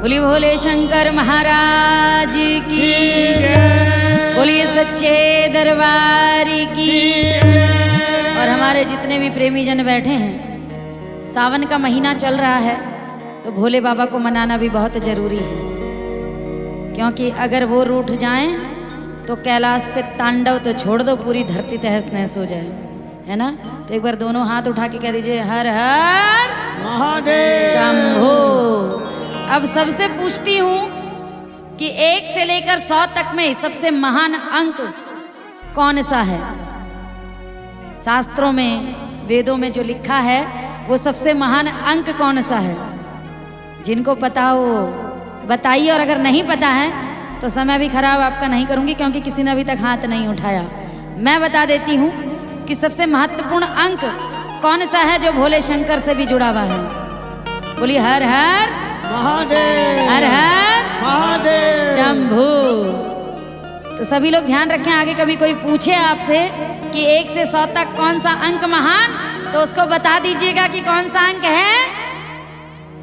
बोलिए भोले शंकर महाराज की, बोलिए सच्चे दरबार की। और हमारे जितने भी प्रेमी जन बैठे हैं, सावन का महीना चल रहा है तो भोले बाबा को मनाना भी बहुत जरूरी है, क्योंकि अगर वो रूठ जाएं तो कैलाश पे तांडव तो छोड़ दो, पूरी धरती तहस नहस हो जाए, है ना। तो एक बार दोनों हाथ उठा के कह दीजिए हर हर महादेव शंभो। अब सबसे पूछती हूँ कि 1 से लेकर 100 तक में सबसे महान अंक कौन सा है? शास्त्रों में, वेदों में जो लिखा है वो सबसे महान अंक कौन सा है? जिनको पता हो बताइए, और अगर नहीं पता है तो समय भी खराब आपका नहीं करूंगी, क्योंकि किसी ने अभी तक हाथ नहीं उठाया। मैं बता देती हूँ कि सबसे महत्वपूर्ण अंक कौन सा है जो भोले शंकर से भी जुड़ा हुआ है। बोलिए हर हर महादेव, हर हर महादेव शंभू। तो सभी लोग ध्यान रखें, आगे कभी कोई पूछे आपसे कि 1 से 100 तक कौन सा अंक महान, तो उसको बता दीजिएगा कि कौन सा अंक है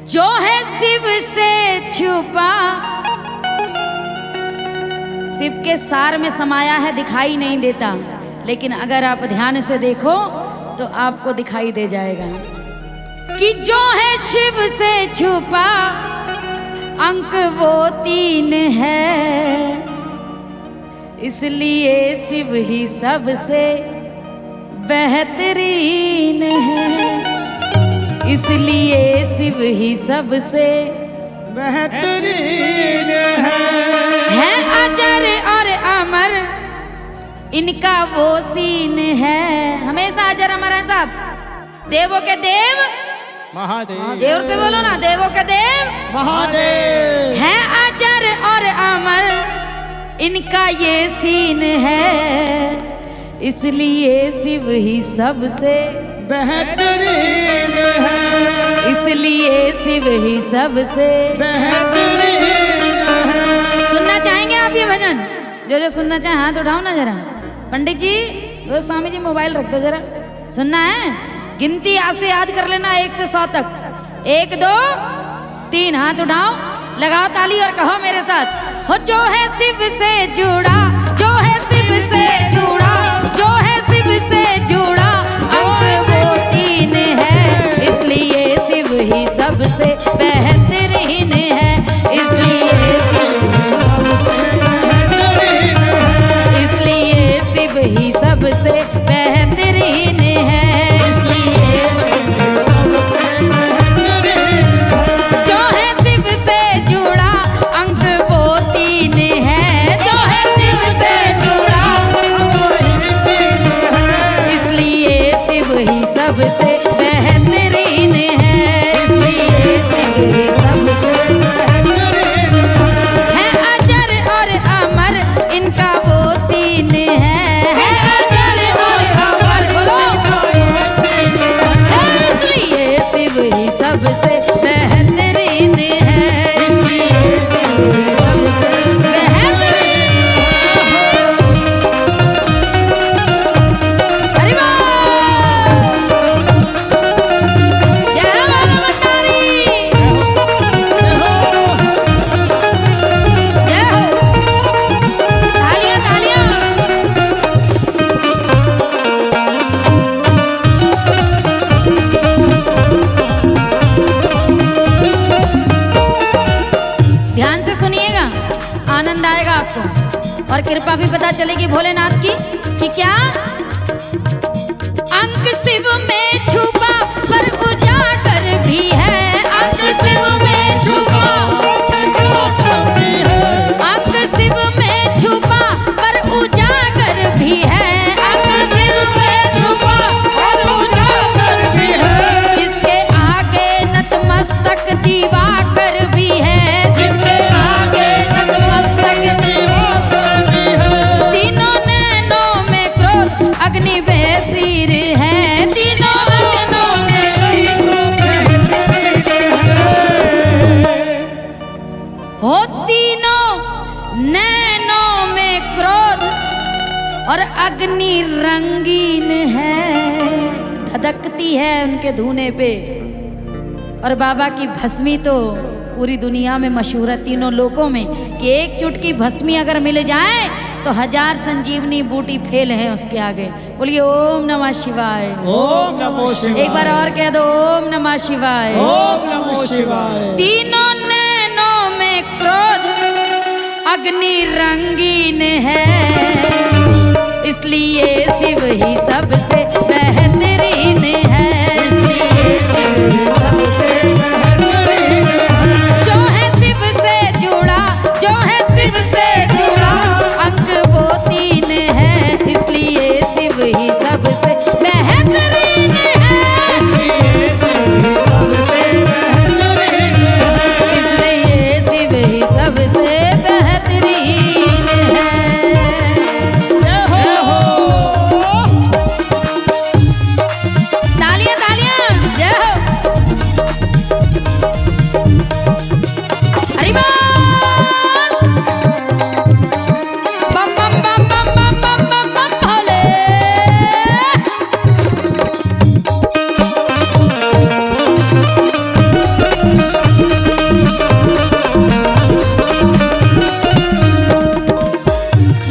जो है शिव से छुपा। शिव के सार में समाया है, दिखाई नहीं देता, लेकिन अगर आप ध्यान से देखो तो आपको दिखाई दे जाएगा कि जो है शिव से छुपा अंक वो 3 है, इसलिए शिव ही सबसे बेहतरीन है, इसलिए शिव ही सबसे बेहतरीन है अजर और अमर, इनका वो सीन है। हमेशा अजर अमर है साहब, देवों के देव महादेव, देव से बोलो ना, देवों के देव महादेव है अजर और अमर, इनका ये सीन है, इसलिए शिव ही सबसे बेहतरीन है, इसलिए शिव ही सबसे बेहतरीन है। सुनना चाहेंगे आप ये भजन? जो सुनना चाहे हाथ उठाओ ना जरा। पंडित जी, वो स्वामी जी मोबाइल रख दो जरा, सुनना है। गिनती आज से याद कर लेना 1 से 100 तक। 1 2 3 हाथ उठाओ, लगाओ ताली और कहो मेरे साथ, हो जो है शिव से जुड़ा, जो है शिव से जुड़ा, जो है शिव से जुड़ा अंक वो 3 है, इसलिए शिव ही सबसे बेहतरीन है, इसलिए शिव ही सबसे बेहतरीन है, इसलिए जो है शिव से जुड़ा अंक वो 3 है, जो है शिव से जुड़ा, इसलिए शिव ही सबसे बेहतरीन है, इसलिए शिव ही सबसे है अजर और अमर, इनका वो 3 है। सबसे बेहतरीन है, इसलिए शिव ही सबसे बेहतरीन। हरि बोल, जय बाबा भंडारी, जय हो, तालियां तालियां। ध्यान से सुनिएगा, आनंद आएगा आपको, और कृपा भी पता चलेगी भोलेनाथ की कि क्या अंक शिव में छुपा पर उजागर भी है, अंक शिव में छुपा, अंक शिव में छुपा पर उजागर भी है, अंक शिव में छुपा पर उजागर भी है, जिसके आगे नतमस्तक दिवाकर भी है, अग्नि बेसिर है, तीनों अग्नों में हो, तीनों नैनों में क्रोध और अग्नि रंगीन है, धधकती है उनके धूने पे, और बाबा की भस्मी तो पूरी दुनिया में मशहूर है, तीनों लोकों में, कि एक चुटकी भस्मी अगर मिल जाए तो 1000 संजीवनी बूटी फेल है उसके आगे। बोलिए ओम नमः शिवाय। ओम नमो शिवाय। एक बार और कह दो ओम नमः शिवाय। ओम नमो शिवाय। तीनों नैनों में क्रोध अग्नि रंगीन है, इसलिए शिव ही सबसे बेहतरीन है। इसलिए शिव ही सबसे बेहतरीन है। जो है शिव से जुड़ा, जो है शिव से जुड़ा, अंग वो 3 है, इसलिए शिव ही सबसे बेहतरीन है। इसलिए शिव ही सबसे बेहतरीन है। इसलिए शिव ही सबसे बेहतरीन है। जय हो। तालियां तालियां, जय हो। हरि बोल। बम बम बम बम बम बम बम बम भोले।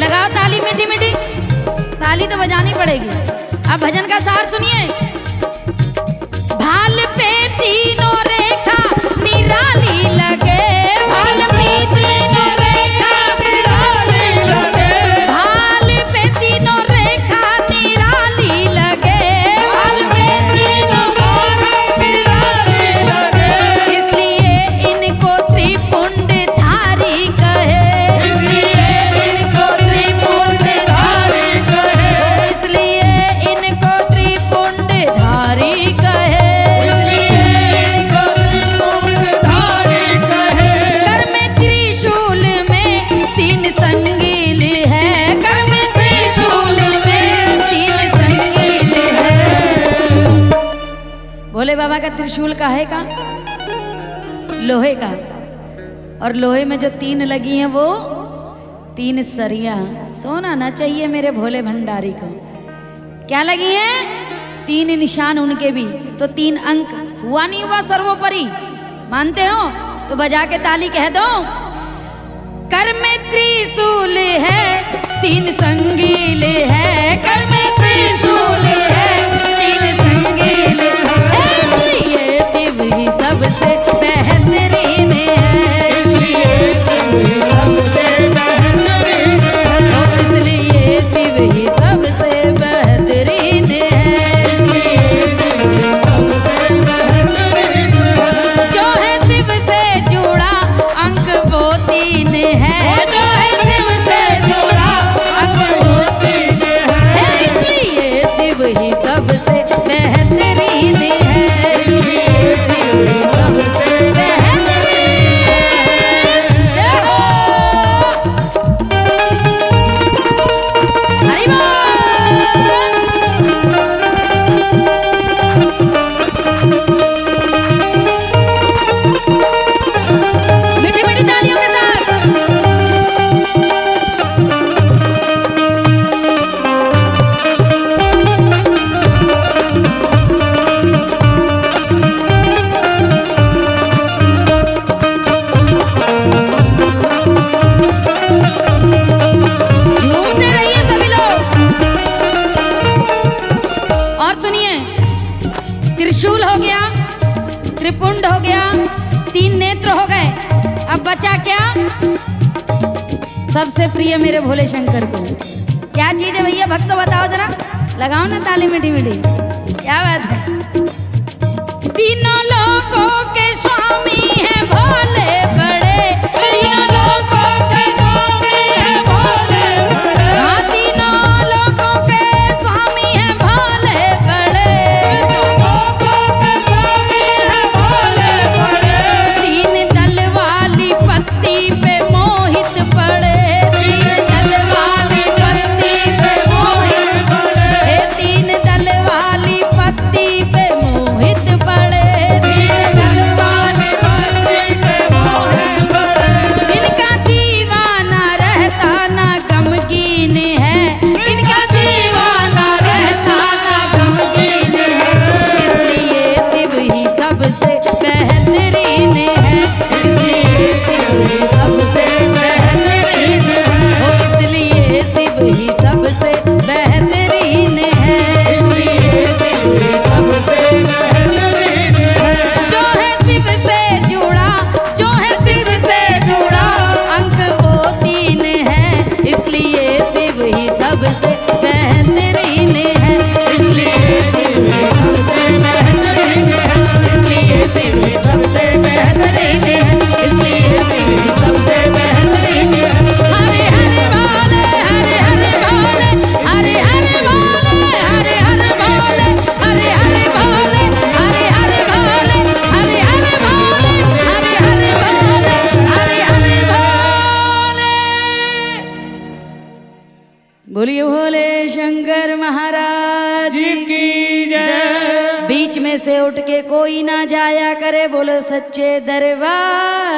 लगाओ ताली मीठी मीठी, ताली तो बजानी पड़ेगी। अब भजन का सार सुनिए। भाल पे तीनों रेखा निराली लगे, भाल पे तीनों रेखा निराली लगे। भाल पे तीनों रेखा निराली लगे, भाल पे तीनों निराली लगे। इसलिए इनको त्रिपुंडधारी कहे, इसलिए इनको त्रिपुंडधारी कहे। इसलिए इनको त्रिपुंडधारी कहे, इसलिए इनको धारी कहे। कर में त्रिशूल में 3 संगील है, कर में त्रिशूल में 3 संगील है। भोले बाबा का त्रिशूल काहे का? लोहे का। और लोहे में जो 3 लगी हैं वो 3 सरिया। सोना ना चाहिए मेरे भोले भंडारी को। क्या लगी हैं? 3 निशान उनके भी, तो 3 अंक। हुआ नहीं हुआ सर्वोपरि? मानते हो तो बजा के ताली कह दो। कर में त्रिशूल है 3 संगील है, कर में त्रिशूल है 3 संगील है, इसलिए शिव ही सबसे बेहतरीन है। इसलिए शिव ही सबसे बेहतरीन है। ओ, इसलिए शिव ही सबसे बेहतरीन है। इसलिए शिव ही सबसे बेहतरीन है। जो है शिव से जुड़ा अंग वो 3 है, जो है शिव से जुड़ा अंग वो 3 है, इसलिए शिव ही सबसे बेहतरीन है। इसलिए शिव ही सबसे बेहतरीन है। हरि बोल। मीठी मीठी तालियों के साथ। झूमते रहिए सभी लोग। और सुनिए, त्रिशूल हो गया, त्रिपुंड हो गया, 3 नेत्र हो गए। अब बचा क्या? सबसे प्रिय मेरे भोले शंकर को। क्या चीज है भैया? भक्तों बताओ जरा, लगाओ ना ताली मीठी मीठी। क्या बात है? तीनों लोगों के स्वामी हैं भोले बड़े, तीनों लोगों के स्वामी हैं भोले बड़े। हाँ, तीनों लोगों के स्वामी हैं भोले बड़े। तीन दल वाली पत्ती पे मोहित पड़े, 3 दल वाली पत्ती पे मोहित पड़े, 3 दल वाली पत्ती पे मोहित पड़े, 3 दल वाली है, इसलिए श्री विधि सबसे बेहतरीन है। हरे हरे भोले, हरे हरे भोले, हरे हरे भोले, हरे हरे भोले, हरे हरे भोले, हरे हरे भोले, हरे हरे भोले, हरे हरे भोले, हरे हरे भोले। बोलिए भोले शंकर महाराज जी की जय। बीच में से उठ के कोई ना जाया करे, बोलो सच्चे दरबार